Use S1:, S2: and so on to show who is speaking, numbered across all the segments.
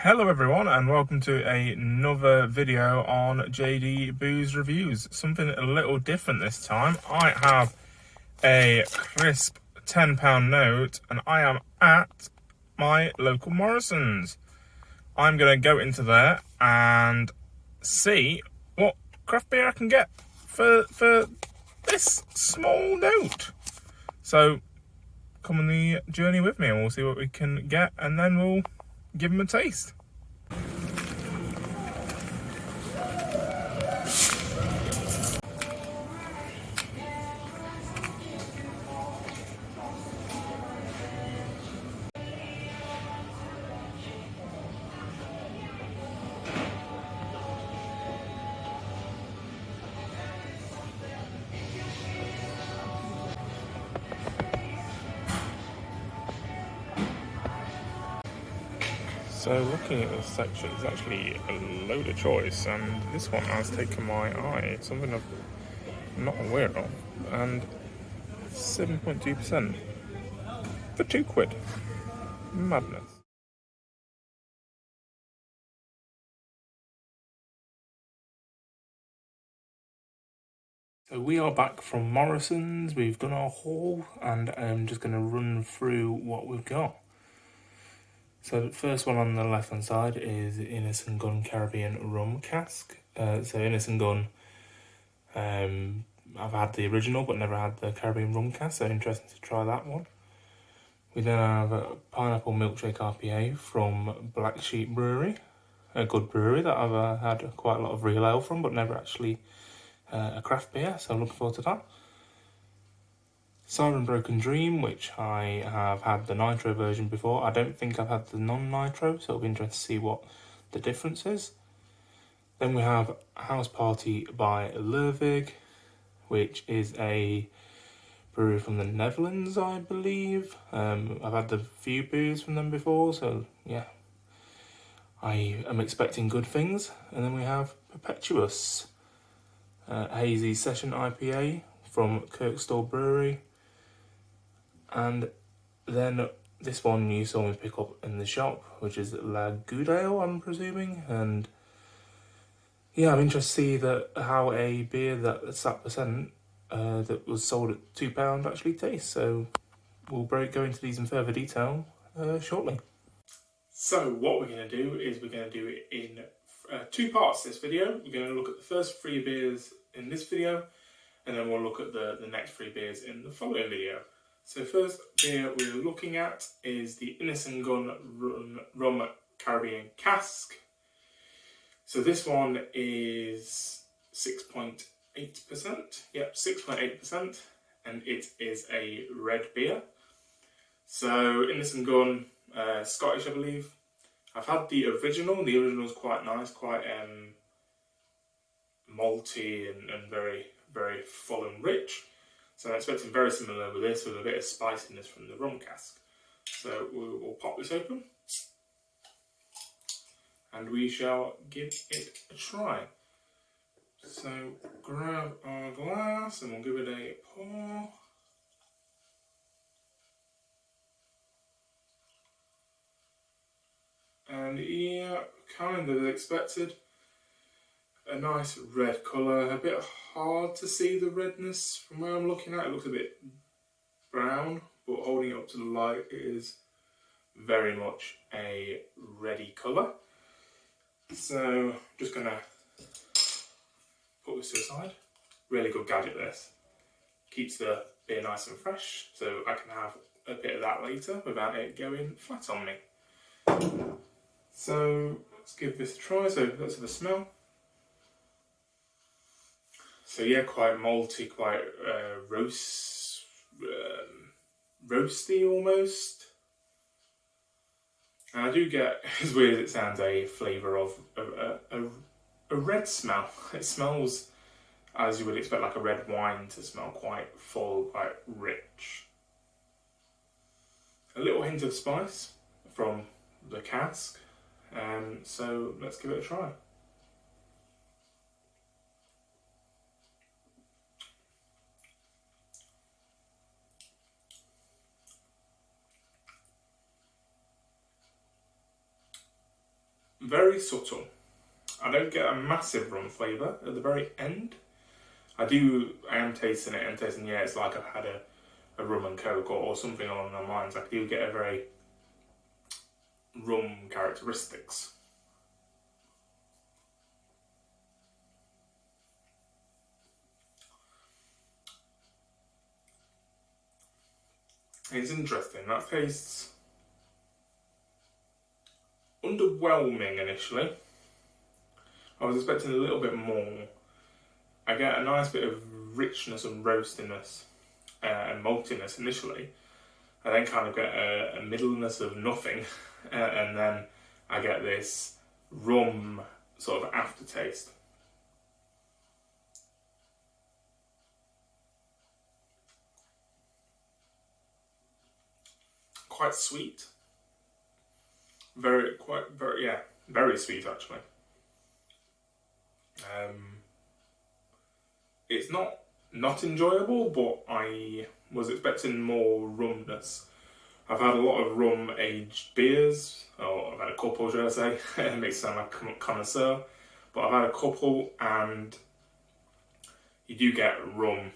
S1: Hello everyone and welcome to another video on JD Booze Reviews. Something a little different this time. I have a crisp £10 note and I am at my local Morrisons. I'm going to go into there and see what craft beer I can get for this small note. So come on the journey with me and we'll see what we can get and then we'll give them a taste. So looking at this section, there's actually a load of choice, and this one has taken my eye. It's something I'm not aware of, and 7.2% for £2. Madness. So we are back from Morrisons. We've done our haul, and I'm just going to run through what we've got. So the first one on the left hand side is Innocent Gun Caribbean Rum Cask. So Innocent Gun, I've had the original but never had the Caribbean Rum Cask, so interesting to try that one. We then have a Pineapple Milkshake Rpa from Black Sheep Brewery, a good brewery that I've had quite a lot of real ale from but never actually a craft beer, so I'm looking forward to that. Siren Broken Dream, which I have had the nitro version before. I don't think I've had the non-nitro, so it'll be interesting to see what the difference is. Then we have House Party by Lervig, which is a brewery from the Netherlands, I believe. I've had the few beers from them before, so yeah, I am expecting good things. And then we have Perpetuous, Hazy Session IPA from Kirkstall Brewery. And then this one you saw me pick up in the shop, which is La Goudale, I'm presuming. And yeah, I'm interested to see how a beer that's that percent that was sold at £2 actually tastes. So we'll go into these in further detail shortly. So what we're going to do is we're going to do it in two parts this video. We're going to look at the first 3 beers in this video, and then we'll look at the next 3 beers in the following video. So first beer we're looking at is the Innocent Gun Rum Caribbean Cask. So this one is 6.8%. Yep, 6.8%, and it is a red beer. So Innocent Gun, Scottish I believe. I've had the original. The original is quite nice, quite malty and very, very full and rich. So I'm expecting very similar with this, with a bit of spiciness from the rum cask. So we'll pop this open and we shall give it a try. So grab our glass and we'll give it a pour. And yeah, kind of as expected. A nice red colour, a bit hard to see the redness from where I'm looking at. It looks a bit brown, but holding it up to the light, it is very much a reddy colour. So just going to put this to the side. Really good gadget this. Keeps the beer nice and fresh, so I can have a bit of that later without it going flat on me. So let's give this a try. So that's the smell. So yeah, quite malty, quite roasty almost. And I do get, as weird as it sounds, a flavour of a red smell. It smells, as you would expect, like a red wine to smell, quite full, quite rich. A little hint of spice from the cask. So let's give it a try. very subtle. I don't get a massive rum flavour at the very end. I am tasting it and tasting, yeah, it's like I've had a rum and coke or something along those lines. I do get a very rum characteristics. It's interesting, that tastes underwhelming initially. I was expecting a little bit more. I get a nice bit of richness and roastiness and maltiness initially. I then kind of get a middleness of nothing, and then I get this rum sort of aftertaste. Quite sweet. Very sweet actually. It's not enjoyable, but I was expecting more rumness. I've had a lot of rum aged beers, or I've had a couple, should I say? It makes it sound like a connoisseur, but I've had a couple, and you do get rum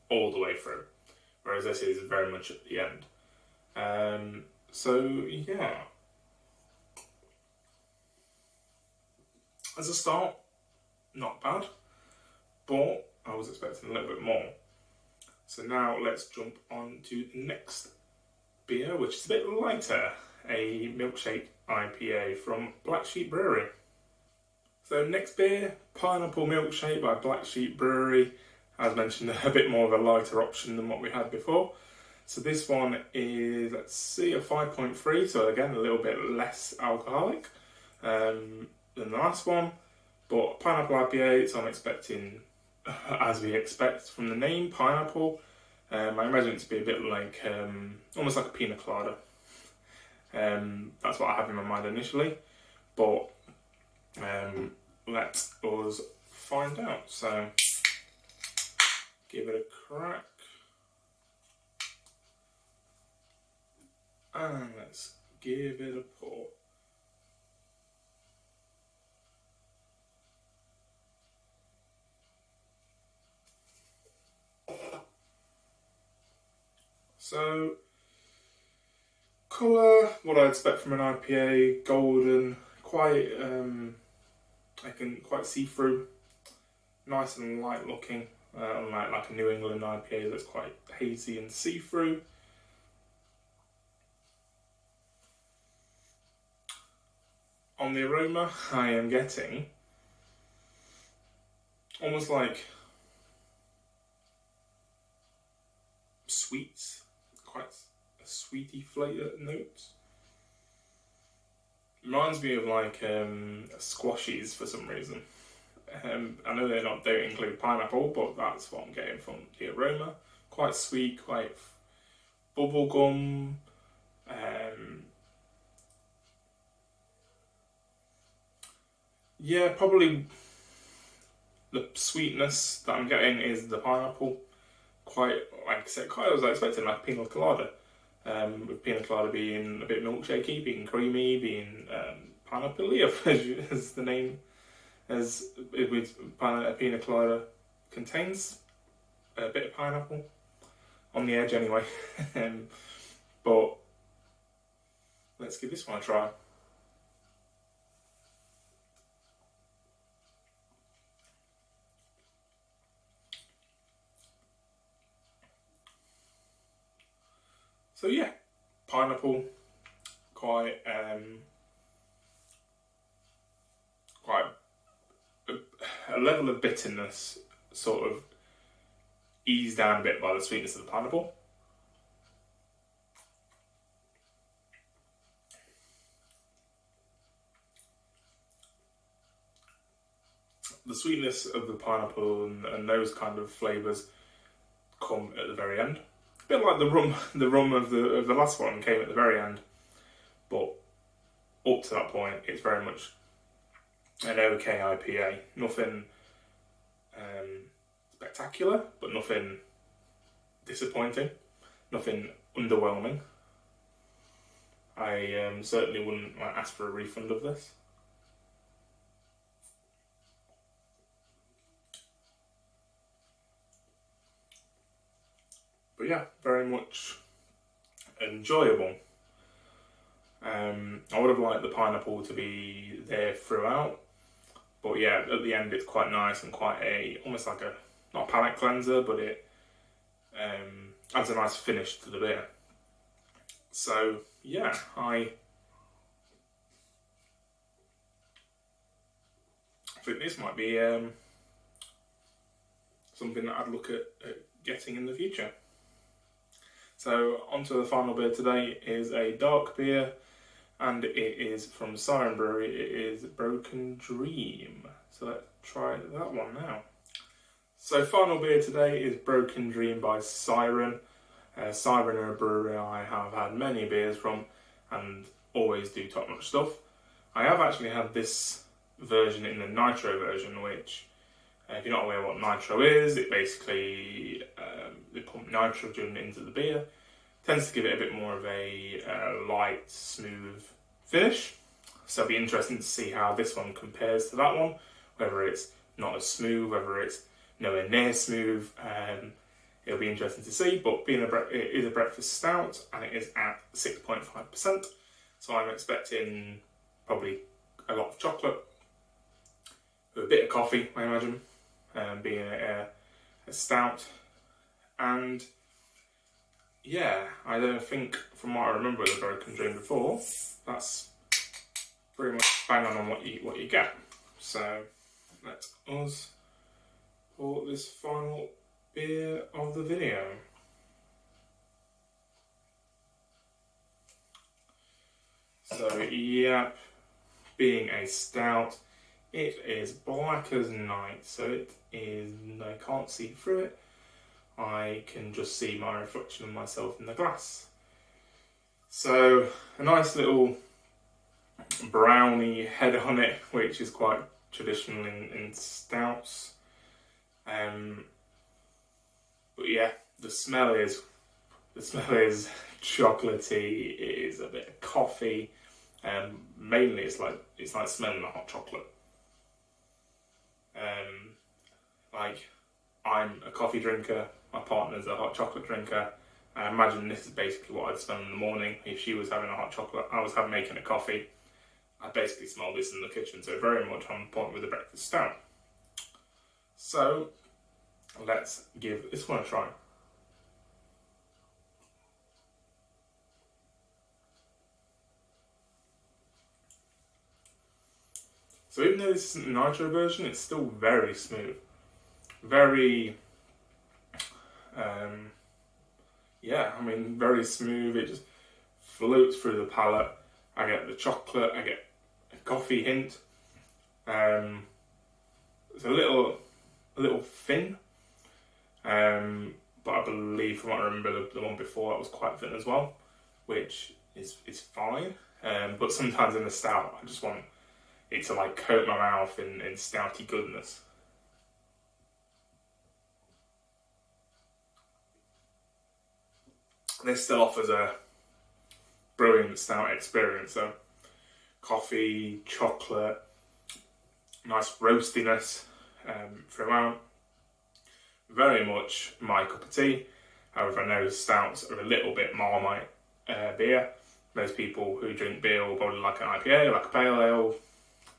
S1: all the way through, whereas this is very much at the end. So yeah, as a start, not bad, but I was expecting a little bit more. So now let's jump on to the next beer, which is a bit lighter, a Milkshake Rpa from Black Sheep Brewery. So next beer, Pineapple Milkshake by Black Sheep Brewery. As mentioned, a bit more of a lighter option than what we had before. So this one is, let's see, a 5.3, so again a little bit less alcoholic than the last one. But Pineapple IPA, so I'm expecting, as we expect from the name, pineapple. I imagine it to be a bit like, almost like a pina colada. That's what I have in my mind initially, but let us find out. So, give it a crack. And let's give it a pour. So, colour, what I expect from an IPA, golden, quite I can quite see through, nice and light looking, unlike like a New England IPA that's quite hazy and see through. On the aroma, I am getting almost like sweets, quite a sweety flavour notes. Reminds me of like squashies for some reason. I know don't include pineapple, but that's what I'm getting from the aroma. Quite sweet, quite bubblegum. Yeah, probably the sweetness that I'm getting is the pineapple. Quite, like I said, quite I was expecting like pina colada. With pina colada being a bit milkshakey, being creamy, being pineapple-y, as the name, as with pina colada contains a bit of pineapple on the edge anyway. But let's give this one a try. So yeah, pineapple, quite a level of bitterness sort of eased down a bit by the sweetness of the pineapple. The sweetness of the pineapple and those kind of flavours come at the very end. A bit like the rum of the last one came at the very end, but up to that point, it's very much an okay IPA. Nothing spectacular, but nothing disappointing. Nothing underwhelming. I certainly wouldn't ask for a refund of this. But yeah, very much enjoyable. I would have liked the pineapple to be there throughout, but yeah, at the end it's quite nice and quite almost like a, not a palate cleanser, but it adds a nice finish to the beer. So yeah, I think this might be something that I'd look at getting in the future. So onto the final beer today is a dark beer, and it is from Siren Brewery. It is Broken Dream. So let's try that one now. So final beer today is Broken Dream by Siren. Siren are a brewery I have had many beers from and always do top notch stuff. I have actually had this version in the nitro version, which if you're not aware what nitro is, it basically they pump nitrogen into the beer. Tends to give it a bit more of a light, smooth finish. So it'll be interesting to see how this one compares to that one, whether it's not as smooth, whether it's nowhere near smooth. It'll be interesting to see, but being it is a breakfast stout and it is at 6.5%, so I'm expecting probably a lot of chocolate with a bit of coffee, I imagine, being a stout. And yeah, I don't think, from what I remember of the Broken Dream before, that's pretty much bang on what you get. So let us pour this final beer of the video. So yeah, being a stout, it is black as night, so it is, I can't see through it. I can just see my reflection of myself in the glass. So a nice little brownie head on it, which is quite traditional in stouts. But yeah, the smell is chocolatey. It is a bit of coffee. Mainly, it's like smelling the hot chocolate. Like, I'm a coffee drinker. My partner's a hot chocolate drinker. I imagine this is basically what I'd smell in the morning if she was having a hot chocolate. I was making a coffee. I basically smell this in the kitchen. So very much on point with the breakfast stout. So let's give this one a try. So even though this isn't the nitro version, it's still very smooth. Very, very smooth. It just floats through the palate. I get the chocolate, I get a coffee hint. It's a little thin. But I believe, from what I remember, the one before that was quite thin as well, which is fine. But sometimes in the stout, I just want it to like coat my mouth in stouty goodness. This still offers a brilliant stout experience. So coffee, chocolate, nice roastiness throughout. Very much my cup of tea. However, I know stouts are a little bit Marmite beer. Most people who drink beer will probably like an IPA, like a pale ale,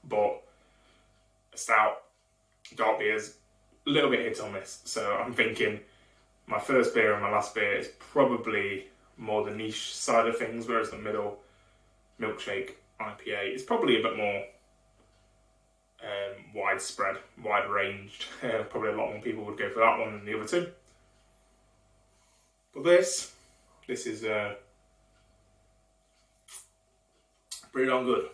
S1: but a stout, dark beer is a little bit hit or miss. So I'm thinking my first beer and my last beer is probably more the niche side of things, whereas the middle, Milkshake Rpa, is probably a bit more widespread, wide-ranged. Probably a lot more people would go for that one than the other two. But this is pretty darn good.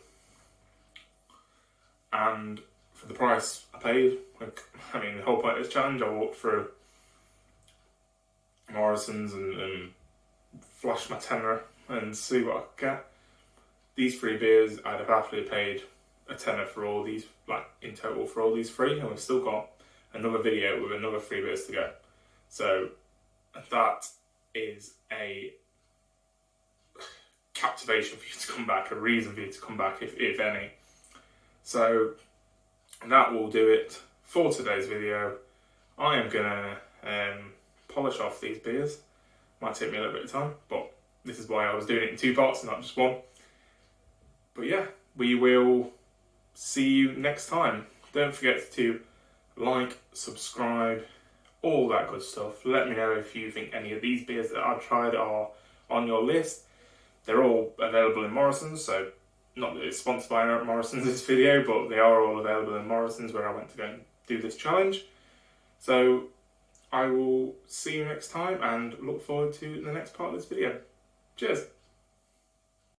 S1: And for the price I paid, the whole point of this challenge, I walked through Morrisons and flash my tenner and see what I could get. These 3 beers, I'd have happily paid a tenner for all these, like in total for all these 3, and we've still got another video with another 3 beers to go. So that is a captivation for you to come back, a reason for you to come back, if any. So that will do it for today's video. I am gonna polish off these beers Might take me a little bit of time, but this is why I was doing it in 2 parts and not just 1. But yeah, we will see you next time. Don't forget to like, subscribe, all that good stuff. Let me know if you think any of these beers that I've tried are on your list. They're all available in Morrisons, so not that it's sponsored by Morrisons this video, but they are all available in Morrisons where I went to go and do this challenge. So I will see you next time and look forward to the next part of this video. Cheers!